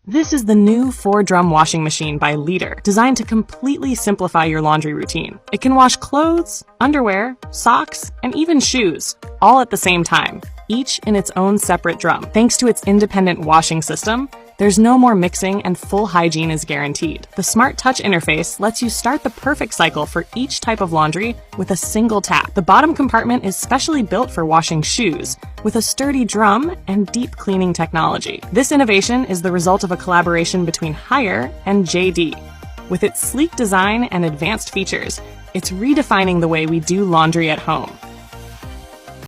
This is the new 4-drum washing machine by Leader, designed to completely simplify your laundry routine. It can wash clothes, underwear, socks, and even shoes, all at the same time, each in its own separate drum. Thanks to its independent washing system, there's no more mixing and full hygiene is guaranteed. The Smart Touch interface lets you start the perfect cycle for each type of laundry with a single tap. The bottom compartment is specially built for washing shoes, with a sturdy drum and deep cleaning technology. This innovation is the result of a collaboration between Haier and JD. With its sleek design and advanced features, it's redefining the way we do laundry at home.